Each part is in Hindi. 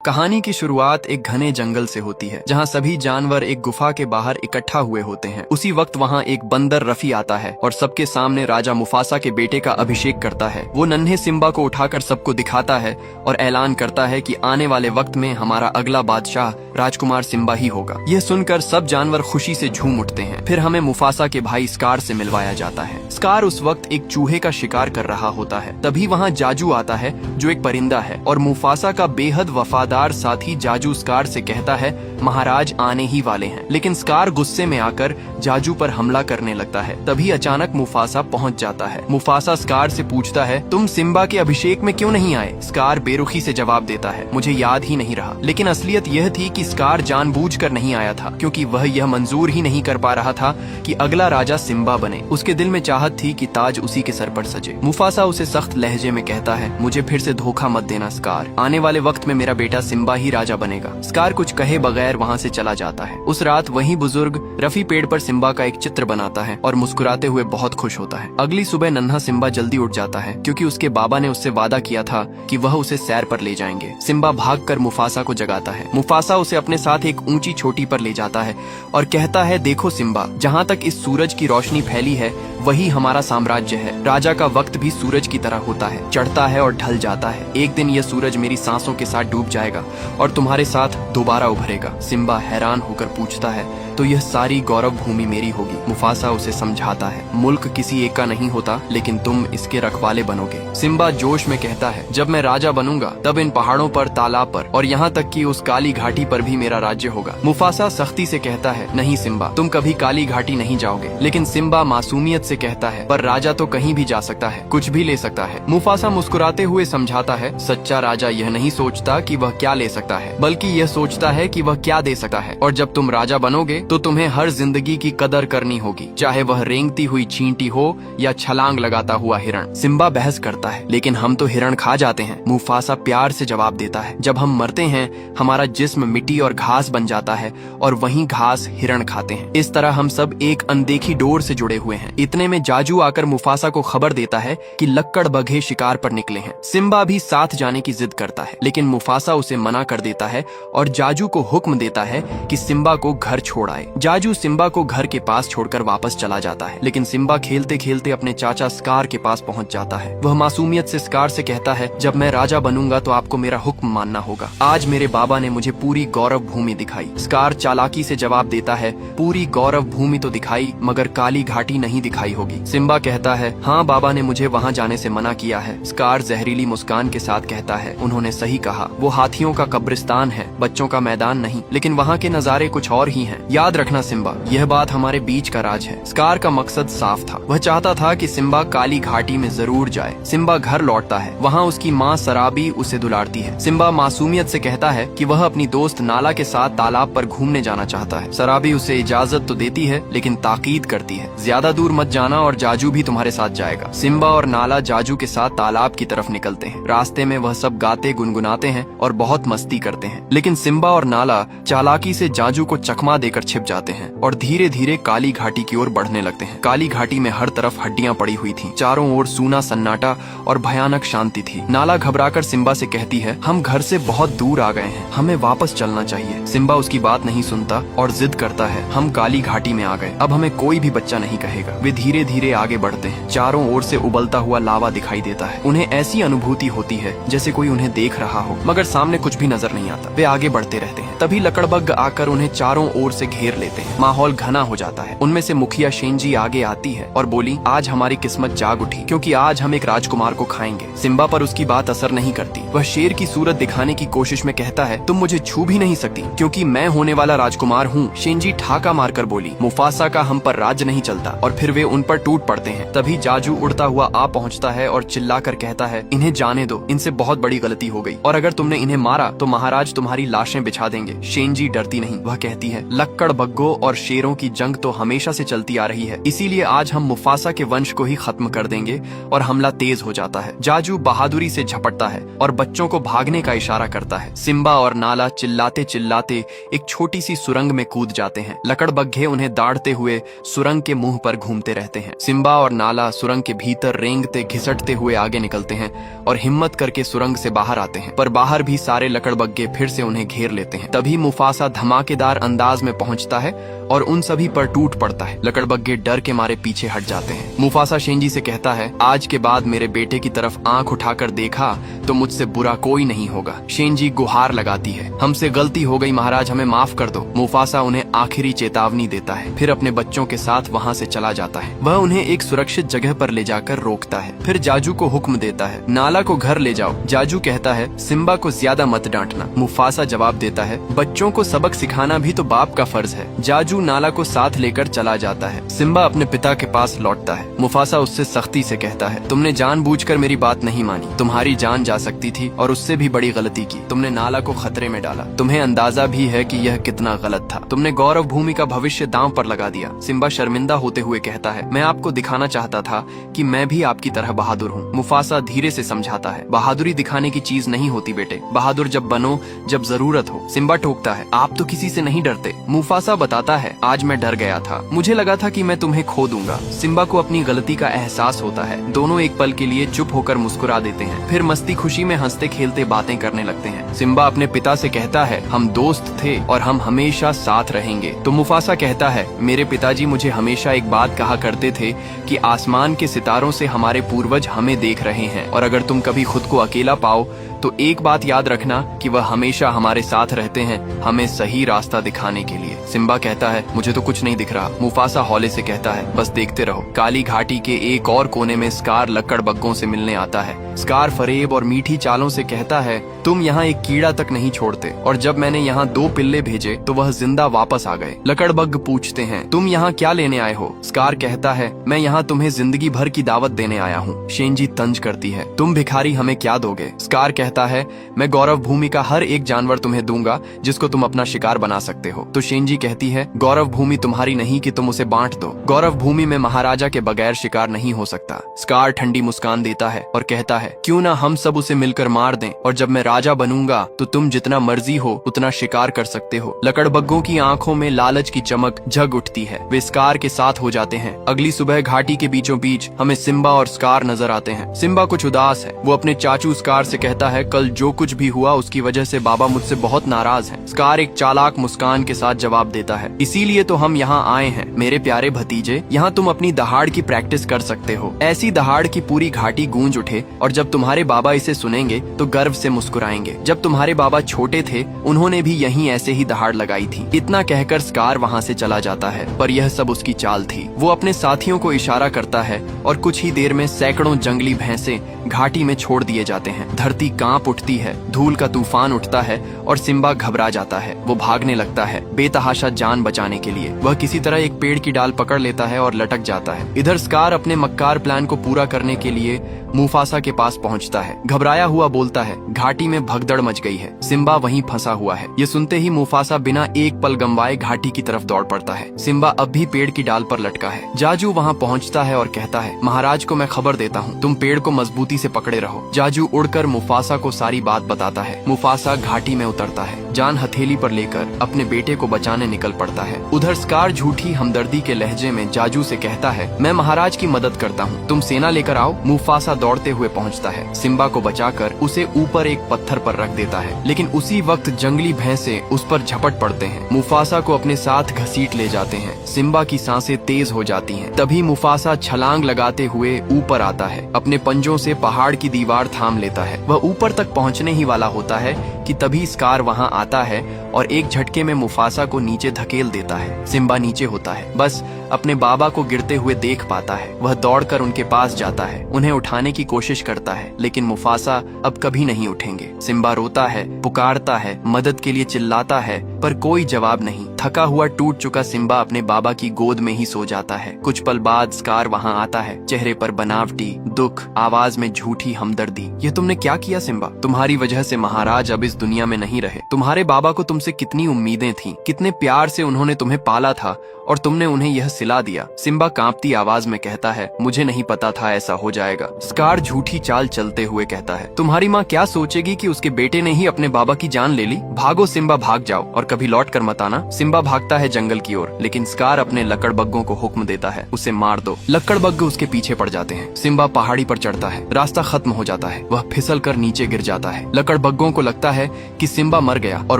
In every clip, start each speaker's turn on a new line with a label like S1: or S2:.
S1: कहानी की शुरुआत एक घने जंगल से होती है जहाँ सभी जानवर एक गुफा के बाहर इकट्ठा हुए होते हैं। उसी वक्त वहाँ एक बंदर रफी आता है और सबके सामने राजा मुफासा के बेटे का अभिषेक करता है। वो नन्हे सिम्बा को उठाकर सबको दिखाता है और ऐलान करता है कि आने वाले वक्त में हमारा अगला बादशाह राजकुमार सिम्बा ही होगा। यह सुनकर सब जानवर खुशी से झूम उठते हैं। फिर हमें मुफासा के भाई स्कार से मिलवाया जाता है। स्कार उस वक्त एक चूहे का शिकार कर रहा होता है। तभी वहाँ जाजू आता है जो एक परिंदा है और मुफासा का बेहद वफादार साथी जाजू स्कार से कहता है महाराज आने ही वाले हैं। लेकिन स्कार गुस्से में आकर जाजू पर हमला करने लगता है। तभी अचानक मुफासा पहुंच जाता है। मुफासा स्कार से पूछता है तुम सिम्बा के अभिषेक में क्यों नहीं आए? स्कार बेरुखी से जवाब देता है मुझे याद ही नहीं रहा। लेकिन असलियत यह थी कि स्कार जानबूझकर नहीं आया था क्योंकि वह यह मंजूर ही नहीं कर पा रहा था कि अगला राजा सिम्बा बने। उसके दिल में चाहत थी कि ताज उसी के सर पर सजे। मुफासा उसे सख्त लहजे में कहता है मुझे फिर से धोखा मत देना स्कार, आने वाले वक्त में मेरा बेटा सिम्बा ही राजा बनेगा। स्कार कुछ कहे बगैर वहाँ से चला जाता है। उस रात वही बुजुर्ग रफी पेड़ पर सिम्बा का एक चित्र बनाता है और मुस्कुराते हुए बहुत खुश होता है। अगली सुबह नन्हा सिम्बा जल्दी उठ जाता है क्योंकि उसके बाबा ने उससे वादा किया था कि वह उसे सैर पर ले जाएंगे। सिम्बा भागकर मुफासा को जगाता है। मुफासा उसे अपने साथ एक ऊंची चोटी पर ले जाता है और कहता है देखो सिम्बा, जहाँ तक इस सूरज की रोशनी फैली है वही हमारा साम्राज्य है। राजा का वक्त भी सूरज की तरह होता है, चढ़ता है और ढल जाता है। एक दिन यह सूरज मेरी सांसों के साथ डूब जाएगा और तुम्हारे साथ दोबारा उभरेगा। सिम्बा हैरान होकर पूछता है तो यह सारी गौरव भूमि मेरी होगी? मुफासा उसे समझाता है मुल्क किसी एक का नहीं होता लेकिन तुम इसके रखवाले बनोगे। सिम्बा जोश में कहता है जब मैं राजा बनूंगा तब इन पहाड़ों पर, तालाब पर और यहाँ तक कि उस काली घाटी पर भी मेरा राज्य होगा। मुफासा सख्ती से कहता है नहीं सिम्बा, तुम कभी काली घाटी नहीं जाओगे। लेकिन सिम्बा मासूमियत से कहता है पर राजा तो कहीं भी जा सकता है, कुछ भी ले सकता है। मुफासा मुस्कुराते हुए समझाता है सच्चा राजा यह नहीं सोचता कि वह क्या ले सकता है बल्कि यह सोचता है कि वह क्या दे सकता है। और जब तुम राजा बनोगे तो तुम्हें हर जिंदगी की कदर करनी होगी, चाहे वह रेंगती हुई चींटी हो या छलांग लगाता हुआ हिरण। सिम्बा बहस करता है लेकिन हम तो हिरण खा जाते हैं। मुफासा प्यार से जवाब देता है जब हम मरते हैं हमारा जिस्म मिट्टी और घास बन जाता है और वही घास हिरण खाते हैं। इस तरह हम सब एक अनदेखी डोर से जुड़े हुए हैं। इतने में जाजू आकर मुफासा को खबर देता है कि लक्कड़ बघे शिकार पर निकले हैं। सिम्बा भी साथ जाने की जिद करता है लेकिन मुफासा उसे मना कर देता है और जाजू को हुक्म देता है कि सिम्बा को घर छोड़ आए। जाजू सिम्बा को घर के पास छोड़कर वापस चला जाता है लेकिन सिम्बा खेलते खेलते अपने चाचा स्कार के पास पहुंच जाता है। वह मासूमियत से स्कार से कहता है जब मैं राजा बनूंगा तो आपको मेरा हुक्म मानना होगा। आज मेरे बाबा ने मुझे पूरी गौरव भूमि दिखाई। स्कार चालाकी से जवाब देता है पूरी गौरव भूमि तो दिखाई मगर काली घाटी नहीं दिखाई होगी। सिम्बा कहता है हाँ बाबा ने मुझे वहाँ जाने से मना किया है। स्कार जहरीली मुस्कान के साथ कहता है उन्होंने सही कहा, वो हाथियों का कब्रिस्तान है, बच्चों का मैदान नहीं। लेकिन वहाँ के नजारे कुछ और ही हैं। याद रखना सिम्बा, यह बात हमारे बीच का राज है। स्कार का मकसद साफ था, वह चाहता था कि सिम्बा काली घाटी में जरूर जाए। सिम्बा घर लौटता है, वहाँ उसकी माँ सराबी उसे दुलारती है। सिम्बा मासूमियत से कहता है कि वह अपनी दोस्त नाला के साथ तालाब पर घूमने जाना चाहता है। सराबी उसे इजाजत तो देती है लेकिन ताकीद करती है ज्यादा दूर मत जाना और जाजू भी तुम्हारे साथ जाएगा। सिम्बा और नाला जाजू के साथ तालाब की तरफ निकलते हैं। रास्ते में वह सब गाते गुनगुनाते हैं और बहुत मस्ती करते हैं। लेकिन सिम्बा और नाला चालाकी से जाजू को चकमा देकर छिप जाते हैं और धीरे धीरे काली घाटी की ओर बढ़ने लगते हैं। काली घाटी में हर तरफ हड्डियां पड़ी हुई थीं। चारों ओर सूना सन्नाटा और भयानक शांति थी। नाला घबराकर सिम्बा से कहती है हम घर से बहुत दूर आ गए हैं, हमें वापस चलना चाहिए। सिम्बा उसकी बात नहीं सुनता और जिद करता है हम काली घाटी में आ गए, अब हमें कोई भी बच्चा नहीं कहेगा। वे धीरे धीरे आगे बढ़ते हैं। चारों ओर से उबलता हुआ लावा दिखाई देता है। उन्हें ऐसी अनुभूति होती है जैसे कोई उन्हें देख रहा हो मगर सामने कुछ भी नजर नहीं आता। वे आगे बढ़ते रहते हैं। तभी लकड़बग्घ आकर उन्हें चारों ओर से घेर लेते हैं। माहौल घना हो जाता है। उनमें से मुखिया शेंजी आगे आती है और बोली आज हमारी किस्मत जाग उठी क्योंकि आज हम एक राजकुमार को खाएंगे। सिम्बा पर उसकी बात असर नहीं करती। वह शेर की सूरत दिखाने की कोशिश में कहता है तुम मुझे छू भी नहीं सकती क्योंकि मैं होने वाला राजकुमार हूँ। शेंजी ठाका मारकर बोली मुफासा का हम पर राज्य नहीं चलता और फिर वे उन पर टूट पड़ते हैं। तभी जाजू उड़ता हुआ आ पहुँचता है और चिल्लाकर कहता है इन्हें जाने दो, इनसे बहुत बड़ी गलती हो गई और अगर तुमने इन्हें मारा तो महाराज तुम्हारी लाशें बिछा देंगे। जाएंगे। शेंजी डरती नहीं, वह कहती है लक्कड़ बग्गों और शेरों की जंग तो हमेशा से चलती आ रही है, इसीलिए आज हम मुफासा के वंश को ही खत्म कर देंगे। और हमला तेज हो जाता है। जाजू बहादुरी से झपटता है और बच्चों को भागने का इशारा करता है। सिम्बा और नाला चिल्लाते चिल्लाते एक छोटी सी सुरंग में कूद जाते हैं। लकड़बग्घे उन्हें दाढ़ते हुए सुरंग के मुंह पर घूमते रहते हैं। सिम्बा और नाला सुरंग के भीतर रेंगते घिसटते हुए आगे निकलते हैं और हिम्मत करके सुरंग से बाहर आते हैं, पर बाहर भी सारे लकड़बग्घे फिर से उन्हें घेर लेते हैं। तभी मुफासा धमाकेदार अंदाज में पहुंचता है और उन सभी पर टूट पड़ता है। लकड़बग्घे डर के मारे पीछे हट जाते हैं। मुफासा शेंजी से कहता है, आज के बाद मेरे बेटे की तरफ आंख उठाकर देखा तो मुझसे बुरा कोई नहीं होगा। शेंजी गुहार लगाती है, हमसे गलती हो गई महाराज, हमें माफ कर दो। मुफासा उन्हें आखिरी चेतावनी देता है, फिर अपने बच्चों के साथ वहाँ से चला जाता है। वह उन्हें एक सुरक्षित जगह पर ले जाकर रोकता है, फिर जाजू को हुक्म देता है, नाला को घर ले जाओ। जाजू कहता है, सिम्बा को ज्यादा मत डांटना। मुफासा जवाब देता है, बच्चों को सबक सिखाना भी तो बाप का फर्ज है। जाजू नाला को साथ लेकर चला जाता है। सिम्बा अपने पिता के पास लौटता है। मुफासा उससे सख्ती से कहता है, तुमने जानबूझकर मेरी बात नहीं मानी, तुम्हारी जान जा सकती थी और उससे भी बड़ी गलती की। तुमने नाला को खतरे में डाला, तुम्हें अंदाजा भी है कि यह कितना गलत था। तुमने गौरव भूमि का भविष्य दांव पर लगा दिया। सिम्बा शर्मिंदा होते हुए कहता है, मैं आपको दिखाना चाहता था कि मैं भी आपकी तरह बहादुर हूँ। मुफासा धीरे से समझाता है, बहादुरी दिखाने की चीज नहीं होती बेटे, बहादुर जब बनो जब जरूरत हो। सिम्बा टोकता है, आप तो किसी से नहीं डरते। मुफासा बताता है, आज मैं डर गया था, मुझे लगा था कि मैं तुम्हें खो दूंगा। सिम्बा को अपनी गलती का एहसास होता है। दोनों एक पल के लिए चुप होकर मुस्कुरा देते हैं, फिर मस्ती खुशी में हंसते खेलते बातें करने लगते हैं। सिम्बा अपने पिता से कहता है, हम दोस्त थे और हम हमेशा साथ रहेंगे। तो मुफासा कहता है, मेरे पिताजी मुझे हमेशा एक बात कहा करते थे कि आसमान के सितारों से हमारे पूर्वज हमें देख रहे हैं, और अगर तुम कभी खुद को अकेला पाओ तो एक बात याद रखना कि वह हमेशा हमारे साथ रहते हैं, हमें सही रास्ता दिखाने के लिए। सिम्बा कहता है, मुझे तो कुछ नहीं दिख रहा। मुफासा हौले से कहता है, बस देखते रहो। काली घाटी के एक और कोने में स्कार लकड़बग्घों से मिलने आता है। स्कार फरेब और मीठी चालों से कहता है, तुम यहाँ एक कीड़ा तक नहीं छोड़ते, और जब मैंने यहाँ 2 पिल्ले भेजे तो वह जिंदा वापस आ गए। लकड़बग्घ पूछते हैं, तुम यहाँ क्या लेने आए हो? स्कार कहता है, मैं यहाँ तुम्हें जिंदगी भर की दावत देने आया हूँ। शेंजी तंज करती है, तुम भिखारी हमें क्या दोगे? स्कार कहता है, मैं गौरव भूमि का हर एक जानवर तुम्हें दूंगा जिसको तुम अपना शिकार बना सकते हो। तो शेंजी कहती है, गौरव भूमि तुम्हारी नहीं कि तुम उसे बांट दो। गौरव भूमि में महाराजा के बगैर शिकार नहीं हो सकता। स्कार ठंडी मुस्कान देता है और कहता है, क्यों ना हम सब उसे मिलकर मार दें, और जब मैं राजा बनूंगा तो तुम जितना मर्जी हो उतना शिकार कर सकते हो। लकड़बग्घों की आंखों में लालच की चमक जग उठती है। वे स्कार के साथ हो जाते हैं। अगली सुबह घाटी के बीचों बीच हमें सिम्बा और स्कार नजर आते हैं। सिम्बा कुछ उदास है। वो अपने चाचू स्कार से कहता है, कल जो कुछ भी हुआ उसकी वजह से बाबा मुझसे बहुत नाराज हैं। स्कार एक चालाक मुस्कान के साथ जवाब देता है, इसीलिए तो हम यहाँ आए हैं मेरे प्यारे भतीजे, यहाँ तुम अपनी दहाड़ की प्रैक्टिस कर सकते हो। ऐसी दहाड़ की पूरी घाटी गूंज उठे, और जब तुम्हारे बाबा इसे सुनेंगे तो गर्व से मुस्कुराएंगे। जब तुम्हारे बाबा छोटे थे उन्होंने भी यहीं ऐसे ही दहाड़ लगाई थी। इतना कहकर स्कार वहाँ से चला जाता है, पर यह सब उसकी चाल थी। वो अपने साथियों को इशारा करता है और कुछ ही देर में सैकड़ों जंगली भैंसे घाटी में छोड़ दिए जाते हैं। धरती कांप उठती है, धूल का तूफान उठता है और सिम्बा घबरा जाता है। वो भागने लगता है बेतहाशा जान बचाने के लिए। वह किसी तरह एक पेड़ की डाल पकड़ लेता है और लटक जाता है। इधर स्कार अपने मक्कार प्लान को पूरा करने के लिए मुफासा के पास पहुंचता है। घबराया हुआ बोलता है, घाटी में भगदड़ मच गई है, सिम्बा वहीं फंसा हुआ है। ये सुनते ही मुफासा बिना एक पल गंवाए घाटी की तरफ दौड़ पड़ता है। सिम्बा अब भी पेड़ की डाल पर लटका है। जाजू वहाँ पहुँचता है और कहता है, महाराज को मैं खबर देता हूँ, तुम पेड़ को मजबूती से पकड़े रहो। जाजू उड़कर मुफासा को सारी बात बताता है। मुफासा घाटी में उतरता है, जान हथेली पर लेकर अपने बेटे को बचाने निकल पड़ता है। उधर स्कार झूठी हमदर्दी के लहजे में जाजू से कहता है, मैं महाराज की मदद करता हूँ, तुम सेना लेकर आओ। मुफासा दौड़ते हुए पहुँचता है। सिम्बा को बचाकर उसे ऊपर एक पत्थर पर रख देता है, लेकिन उसी वक्त जंगली भैंसे उस पर झपट पड़ते हैं। मुफासा को अपने साथ घसीट ले जाते हैं। सिम्बा की सांसें तेज हो जाती हैं। तभी मुफासा छलांग लगाते हुए ऊपर आता है। अपने पंजों से पहाड़ की दीवार थाम लेता है। वह ऊपर तक पहुंचने ही वाला होता है कि तभी स्कार वहां आता है और एक झटके में मुफासा को नीचे धकेल देता है। सिम्बा नीचे होता है, बस अपने बाबा को गिरते हुए देख पाता है। वह दौड़कर उनके पास जाता है, उन्हें उठाने की कोशिश करता है, लेकिन मुफासा अब कभी नहीं उठेंगे। सिम्बा रोता है, पुकारता है, मदद के लिए चिल्लाता है, पर कोई जवाब नहीं। थका हुआ टूट चुका सिम्बा अपने बाबा की गोद में ही सो जाता है। कुछ पल बाद स्कार वहाँ आता है, चेहरे पर बनावटी दुख, आवाज में झूठी हमदर्दी। ये तुमने क्या किया सिम्बा? तुम्हारी वजह से महाराज अब इस दुनिया में नहीं रहे। तुम्हारे बाबा को तुमसे तुमसे कितनी उम्मीदें थीं, कितने प्यार से उन्होंने तुम्हें पाला था और तुमने उन्हें यह सिला दिया। सिम्बा कांपती आवाज में कहता है, मुझे नहीं पता था ऐसा हो जाएगा। स्कार झूठी चाल चलते हुए कहता है, तुम्हारी माँ क्या सोचेगी कि उसके बेटे ने ही अपने बाबा की जान ले ली। भागो सिम्बा, भाग जाओ और कभी लौट कर मत आना। सिम्बा भागता है जंगल की ओर, लेकिन स्कार अपने लकड़बग्गों को हुक्म देता है, उसे मार दो। लकड़बग्ग उसके पीछे पड़ जाते हैं। सिम्बा पहाड़ी पर चढ़ता है, रास्ता खत्म हो जाता है, वह फिसल कर नीचे गिर जाता है। लकड़बग्गों को लगता है कि सिम्बा मर गया और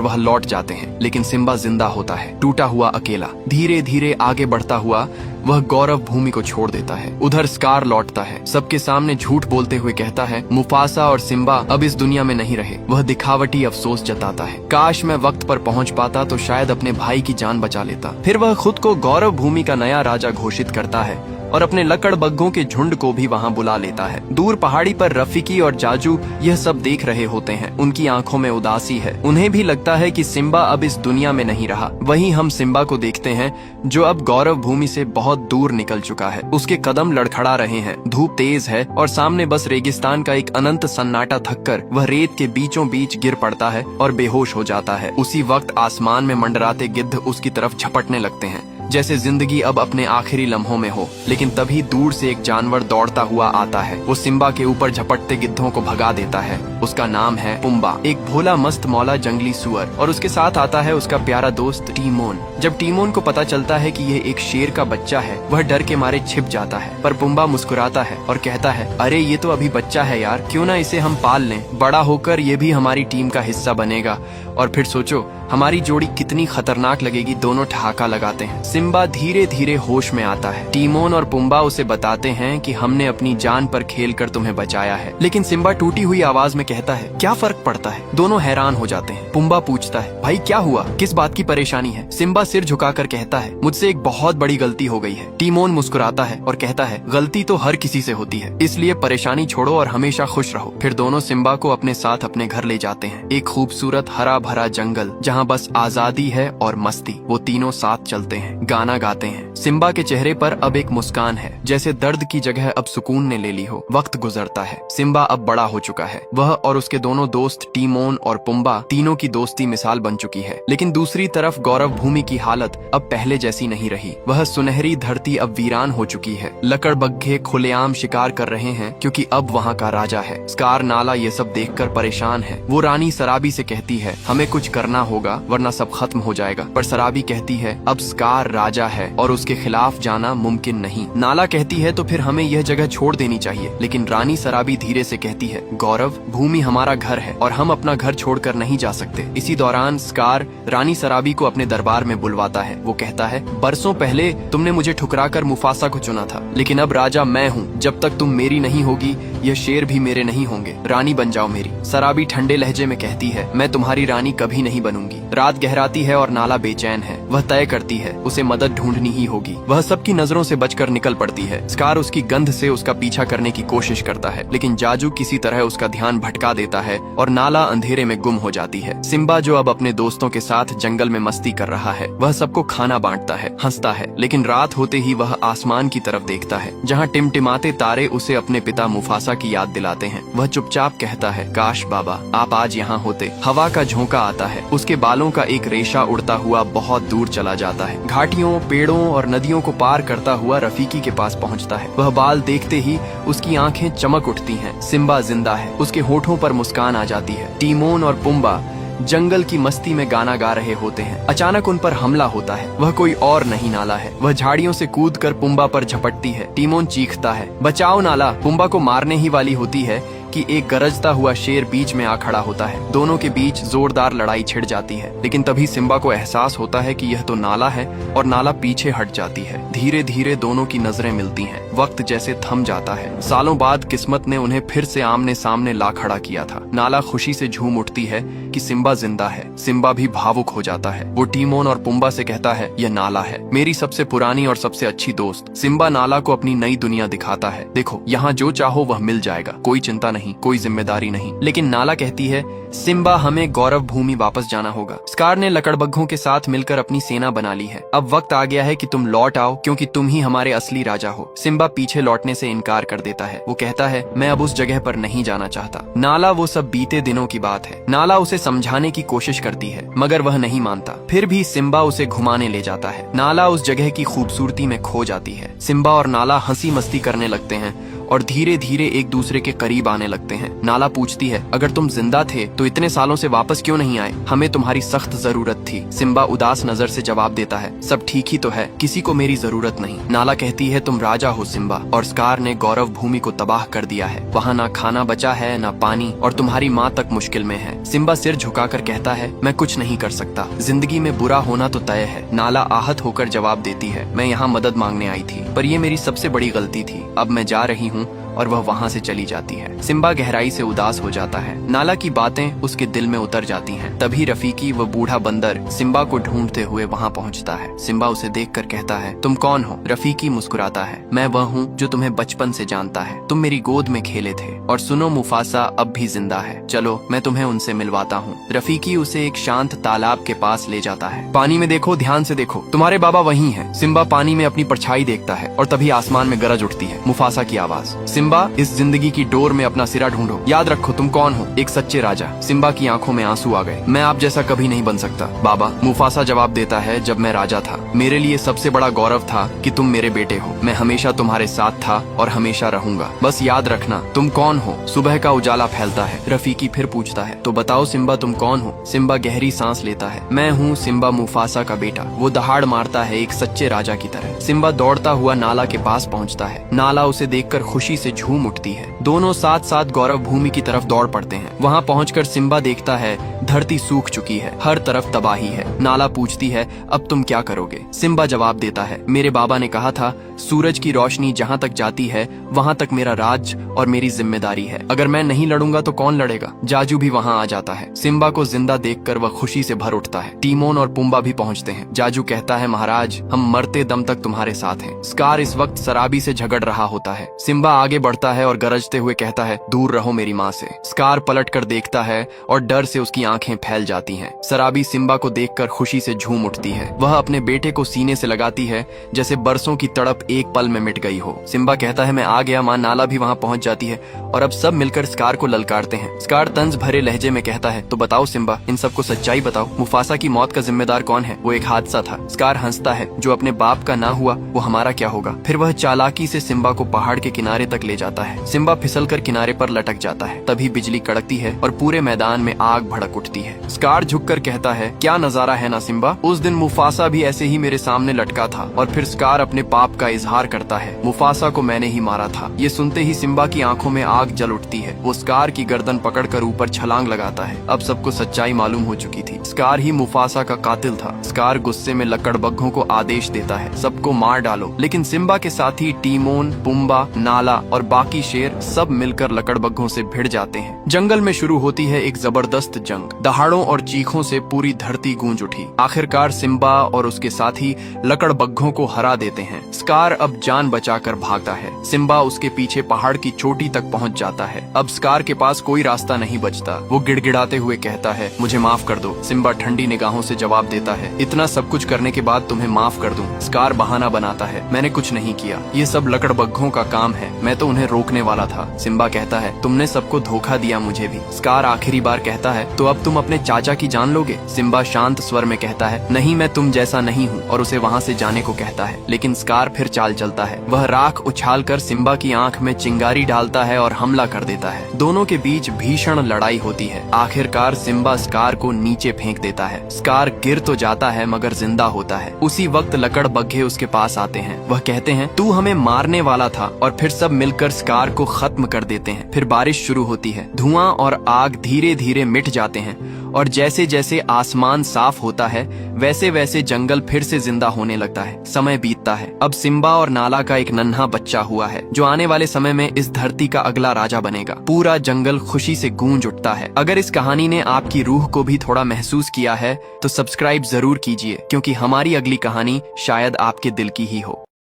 S1: वह लौट जाते हैं, लेकिन सिम्बा जिंदा होता है, टूटा हुआ, अकेला। धीरे धीरे आगे बढ़ता हुआ वह गौरव भूमि को छोड़ देता है। उधर स्कार लौटता है, सबके सामने झूठ बोलते हुए कहता है, मुफासा और सिम्बा अब इस दुनिया में नहीं रहे। वह दिखावटी अफसोस जताता है, काश मैं वक्त पर पहुंच पाता तो शायद अपने भाई की जान बचा लेता। फिर वह खुद को गौरव भूमि का नया राजा घोषित करता है और अपने लकड़बग्गों के झुंड को भी वहां बुला लेता है। दूर पहाड़ी पर रफीकी और जाजू यह सब देख रहे होते हैं। उनकी आंखों में उदासी है, उन्हें भी लगता है कि सिम्बा अब इस दुनिया में नहीं रहा। वहीं हम सिम्बा को देखते हैं जो अब गौरव भूमि से बहुत दूर निकल चुका है। उसके कदम लड़खड़ा रहे हैं, धूप तेज है और सामने बस रेगिस्तान का एक अनंत सन्नाटा थककर वह रेत के बीचों बीच गिर पड़ता है और बेहोश हो जाता है। उसी वक्त आसमान में मंडराते गिद्ध उसकी तरफ झपटने लगते हैं, जैसे जिंदगी अब अपने आखिरी लम्हों में हो। लेकिन तभी दूर से एक जानवर दौड़ता हुआ आता है। वो सिम्बा के ऊपर झपटते गिद्धों को भगा देता है। उसका नाम है पुम्बा, एक भोला मस्त मौला जंगली सुअर, और उसके साथ आता है उसका प्यारा दोस्त टीमोन। जब टीमोन को पता चलता है कि यह एक शेर का बच्चा है, वह डर के मारे छिप जाता है। पर पुम्बा मुस्कुराता है और कहता है, अरे ये तो अभी बच्चा है यार, क्यों ना इसे हम पाल लें। बड़ा होकर ये भी हमारी टीम का हिस्सा बनेगा और फिर सोचो हमारी जोड़ी कितनी खतरनाक लगेगी। दोनों ठहाका लगाते हैं। सिम्बा धीरे धीरे होश में आता है। टीमोन और पुम्बा उसे बताते हैं कि हमने अपनी जान पर खेलकर तुम्हें बचाया है। लेकिन सिम्बा टूटी हुई आवाज में कहता है, क्या फर्क पड़ता है। दोनों हैरान हो जाते हैं। पुम्बा पूछता है, भाई क्या हुआ, किस बात की परेशानी है। सिम्बा सिर झुकाकर कहता है, मुझसे एक बहुत बड़ी गलती हो गई है। टीमोन मुस्कुराता है और कहता है, गलती तो हर किसी से होती है, इसलिए परेशानी छोड़ो और हमेशा खुश रहो। फिर दोनों सिम्बा को अपने साथ अपने घर ले जाते हैं। एक खूबसूरत हरा भरा जंगल जहाँ बस आजादी है और मस्ती। वो तीनों साथ चलते हैं, गाना गाते हैं। सिम्बा के चेहरे पर अब एक मुस्कान है, जैसे दर्द की जगह अब सुकून ने ले ली हो। वक्त गुजरता है, सिम्बा अब बड़ा हो चुका है। वह और उसके दोनों दोस्त टीमोन और पुम्बा, तीनों की दोस्ती मिसाल बन चुकी है। लेकिन दूसरी तरफ गौरव भूमि की हालत अब पहले जैसी नहीं रही। वह सुनहरी धरती अब वीरान हो चुकी है। लकड़बग्घे खुलेआम शिकार कर रहे हैं क्योंकि अब वहाँ का राजा है। स्कार नाला ये सब देखकर परेशान है। वो रानी सराबी से कहती है, हमें कुछ करना होगा वरना सब खत्म हो जाएगा। पर सराबी कहती है, अब स्कार राजा है और उसके खिलाफ जाना मुमकिन नहीं। नाला कहती है, तो फिर हमें यह जगह छोड़ देनी चाहिए। लेकिन रानी सराबी धीरे से कहती है, गौरव भूमि हमारा घर है और हम अपना घर छोड़कर नहीं जा सकते। इसी दौरान स्कार रानी सराबी को अपने दरबार में बुलवाता है। वो कहता है, बरसों पहले तुमने मुझे ठुकराकर मुफासा को चुना था, लेकिन अब राजा मैं हूँ। जब तक तुम मेरी नहीं होगी यह शेर भी मेरे नहीं होंगे। रानी बन जाओ मेरी। सराबी ठंडे लहजे में कहती है, मैं तुम्हारी रानी कभी नहीं बनूंगी। रात गहराती है और नाला बेचैन है। वह तय करती है उसे मदद ढूंढनी ही होगी। वह सबकी नजरों से बचकर निकल पड़ती है। स्कार उसकी गंध से उसका पीछा करने की कोशिश करता है, लेकिन जाजू किसी तरह उसका ध्यान भटका देता है और नाला अंधेरे में गुम हो जाती है। सिम्बा जो अब अपने दोस्तों के साथ जंगल में मस्ती कर रहा है, वह सबको खाना बांटता है, हंसता है। लेकिन रात होते ही वह आसमान की तरफ देखता है, जहाँ टिमटिमाते तारे उसे अपने पिता मुफासा की याद दिलाते हैं। वह चुपचाप कहता है, काश बाबा आप आज यहाँ होते। हवा का झोंका आता है, उसके बालों का एक रेशा उड़ता हुआ बहुत दूर चला जाता है। घाटियों, पेड़ों और नदियों को पार करता हुआ रफीकी के पास पहुंचता है। वह बाल देखते ही उसकी आंखें चमक उठती हैं। सिम्बा जिंदा है, उसके होठों पर मुस्कान आ जाती है। टीमोन और पुम्बा जंगल की मस्ती में गाना गा रहे होते हैं। अचानक उन पर हमला होता है। वह कोई और नहीं नाला है। वह झाड़ियों से कूदकर पुम्बा पर झपटती है। टीमोन चीखता है, बचाओ नाला। पुम्बा को मारने ही वाली होती है कि एक गरजता हुआ शेर बीच में आ खड़ा होता है। दोनों के बीच जोरदार लड़ाई छिड़ जाती है। लेकिन तभी सिम्बा को एहसास होता है कि यह तो नाला है और नाला पीछे हट जाती है। धीरे धीरे दोनों की नजरें मिलती हैं। वक्त जैसे थम जाता है। सालों बाद किस्मत ने उन्हें फिर से आमने सामने ला खड़ा किया था। नाला खुशी से झूम उठती है कि सिम्बा जिंदा है। सिम्बा भी भावुक हो जाता है। वो टीमोन और पुम्बा से कहता है, यह नाला है, मेरी सबसे पुरानी और सबसे अच्छी दोस्त। सिम्बा नाला को अपनी नई दुनिया दिखाता है। देखो यहाँ जो चाहो वह मिल जाएगा, कोई चिंता नहीं, कोई जिम्मेदारी नहीं। लेकिन नाला कहती है, सिम्बा हमें गौरव भूमि वापस जाना होगा। स्कार ने लकड़बग्घों के साथ मिलकर अपनी सेना बना ली है। अब वक्त आ गया है कि तुम लौट आओ, क्योंकि तुम ही हमारे असली राजा हो। सिम्बा पीछे लौटने से इनकार कर देता है। वो कहता है, मैं अब उस जगह पर नहीं जाना चाहता। नाला वो सब बीते दिनों की बात है। नाला उसे समझाने की कोशिश करती है मगर वह नहीं मानता। फिर भी सिम्बा उसे घुमाने ले जाता है। नाला उस जगह की खूबसूरती में खो जाती है। सिम्बा और नाला हंसी मस्ती करने लगते हैं और धीरे धीरे एक दूसरे के करीब आने लगते हैं। नाला पूछती है, अगर तुम जिंदा थे तो इतने सालों से वापस क्यों नहीं आए? हमें तुम्हारी सख्त जरूरत थी। सिम्बा उदास नजर से जवाब देता है, सब ठीक ही तो है, किसी को मेरी जरूरत नहीं। नाला कहती है, तुम राजा हो सिम्बा, और स्कार ने गौरव भूमि को तबाह कर दिया है। वहाँ ना खाना बचा है ना पानी, और तुम्हारी माँ तक मुश्किल में है। सिम्बा सिर झुकाकर कहता है, मैं कुछ नहीं कर सकता, जिंदगी में बुरा होना तो तय है। नाला आहत होकर जवाब देती है, मैं यहाँ मदद मांगने आई थी, पर ये मेरी सबसे बड़ी गलती थी। अब मैं जा रही हूँ, और वह वहाँ से चली जाती है। सिम्बा गहराई से उदास हो जाता है। नाला की बातें उसके दिल में उतर जाती हैं। तभी रफीकी वो बूढ़ा बंदर सिम्बा को ढूंढते हुए वहाँ पहुँचता है। सिम्बा उसे देखकर कहता है, तुम कौन हो? रफीकी मुस्कुराता है, मैं वह हूँ जो तुम्हें बचपन से जानता है। तुम मेरी गोद में खेले थे, और सुनो मुफासा अब भी जिंदा है। चलो मैं तुम्हें उनसे मिलवाता हूँ। रफीकी उसे एक शांत तालाब के पास ले जाता है। पानी में देखो, ध्यान से देखो, तुम्हारे बाबा वहीं हैं। सिम्बा पानी में अपनी परछाई देखता है और तभी आसमान में गरज उठती है मुफासा की आवाज। सिम्बा, इस जिंदगी की डोर में अपना सिरा ढूंढो, याद रखो तुम कौन हो, एक सच्चे राजा। सिम्बा की आंखों में आंसू आ गए। मैं आप जैसा कभी नहीं बन सकता बाबा, मुफासा जवाब देता है, जब मैं राजा था मेरे लिए सबसे बड़ा गौरव था कि तुम मेरे बेटे हो। मैं हमेशा तुम्हारे साथ था और हमेशा रहूंगा, बस याद रखना तुम कौन हो। सुबह का उजाला फैलता है। रफीकी फिर पूछता है, तो बताओ सिम्बा तुम कौन हो? सिम्बा गहरी सांस लेता है, मैं हूँ सिम्बा, मुफासा का बेटा। वो दहाड़ मारता है एक सच्चे राजा की तरह। सिम्बा दौड़ता हुआ नाला के पास पहुँचता है। नाला उसे देखकर खुशी से झूम उठती है। दोनों साथ साथ गौरव भूमि की तरफ दौड़ पड़ते हैं। वहाँ पहुंचकर सिम्बा देखता है धरती सूख चुकी है, हर तरफ तबाही है। नाला पूछती है, अब तुम क्या करोगे? सिम्बा जवाब देता है, मेरे बाबा ने कहा था सूरज की रोशनी जहाँ तक जाती है वहाँ तक मेरा राज और मेरी जिम्मेदारी है। अगर मैं नहीं लड़ूंगा तो कौन लड़ेगा? जाजू भी वहाँ आ जाता है। सिम्बा को जिंदा देखकर वह खुशी से भर उठता है। टीमोन और पुम्बा भी पहुँचते हैं। जाजू कहता है, महाराज हम मरते दम तक तुम्हारे साथ हैं। स्कार इस वक्त सराबी से झगड़ रहा होता है। सिम्बा आगे बढ़ता है और गरजते हुए कहता है, दूर रहो मेरी माँ से। स्कार पलट कर देखता है और डर से उसकी आंखें फैल जाती हैं। सराबी सिम्बा को देखकर खुशी से झूम उठती है। वह अपने बेटे को सीने से लगाती है जैसे बरसों की तड़प एक पल में मिट गई हो। सिम्बा कहता है, मैं आ गया माँ। नाला भी वहाँ पहुँच जाती है और अब सब मिलकर स्कार को ललकारते हैं। स्कार तंज भरे लहजे में कहता है, तो बताओ सिम्बा, इन सबको सच्चाई बताओ। मुफासा की मौत का जिम्मेदार कौन है? वो एक हादसा था। स्कार हंसता है, जो अपने बाप का ना हुआ वो हमारा क्या होगा? फिर वह चालाकी से सिम्बा को पहाड़ के किनारे तक ले जाता है। सिम्बा फिसलकर किनारे पर लटक जाता है। तभी बिजली कड़कती है और पूरे मैदान में आग भड़क उठती है। स्कार झुककर कहता है, क्या नजारा है ना सिम्बा? उस दिन मुफासा भी ऐसे ही मेरे सामने लटका था। और फिर स्कार अपने पाप का इजहार करता है, मुफासा को मैंने ही मारा था। ये सुनते ही सिम्बा की आंखों में आग जल उठती है। वो स्कार की गर्दन पकड़कर ऊपर छलांग लगाता है। अब सबको सच्चाई मालूम हो चुकी थी। स्कार ही मुफासा का कातिल था। स्कार गुस्से में लकड़बग्घों को आदेश देता है, सबको मार डालो। लेकिन सिम्बा के साथी टीमोन, पुम्बा, नाला और बाकी शेर सब मिलकर लकड़बग्घों से भिड़ जाते हैं। जंगल में शुरू होती है एक जबरदस्त जंग। दहाड़ों और चीखों से पूरी धरती गूंज उठी। आखिरकार सिम्बा और उसके साथी लकड़बग्घों को हरा देते हैं। स्कार अब जान बचाकर भागता है। सिम्बा उसके पीछे पहाड़ की चोटी तक पहुंच जाता है। अब स्कार के पास कोई रास्ता नहीं बचता। वो गिड़गिड़ाते हुए कहता है, मुझे माफ कर दो। सिम्बा ठंडी निगाहों से जवाब देता है, इतना सब कुछ करने के बाद तुम्हें माफ कर दूं? स्कार बहाना बनाता है, मैंने कुछ नहीं किया, ये सब लकड़बग्घों का काम है, मैं तो उन्हें रोकने वाला था। सिम्बा कहता है, तुमने सबको धोखा दिया, मुझे भी। स्कार आखिरी बार कहता है, तो अब तुम अपने चाचा की जान लोगे? सिम्बा शांत स्वर में कहता है, नहीं, मैं तुम जैसा नहीं हूँ, और उसे वहाँ से जाने को कहता है। लेकिन स्कार फिर चाल चलता है। वह राख उछालकर सिम्बा की आंख में चिंगारी डालता है और हमला कर देता है। दोनों के बीच भीषण लड़ाई होती है। आखिरकार सिम्बा स्कार को नीचे फेंक देता है। स्कार गिर तो जाता है मगर जिंदा होता है। उसी वक्त लकड़बग्घे उसके पास आते हैं। वह कहते हैं, तू हमें मारने वाला था, और फिर सब मिलकर स्कार को खत्म कर देते हैं। फिर बारिश शुरू होती है। धुआं और आग धीरे धीरे मिट जाते हैं और जैसे जैसे आसमान साफ होता है वैसे वैसे जंगल फिर से जिंदा होने लगता है। समय बीतता है। अब सिम्बा और नाला का एक नन्हा बच्चा हुआ है जो आने वाले समय में इस धरती का अगला राजा बनेगा। पूरा जंगल खुशी से गूंज उठता है। अगर इस कहानी ने आपकी रूह को भी थोड़ा महसूस किया है तो सब्सक्राइब जरूर कीजिए, क्योंकि हमारी अगली कहानी शायद आपके दिल की ही हो।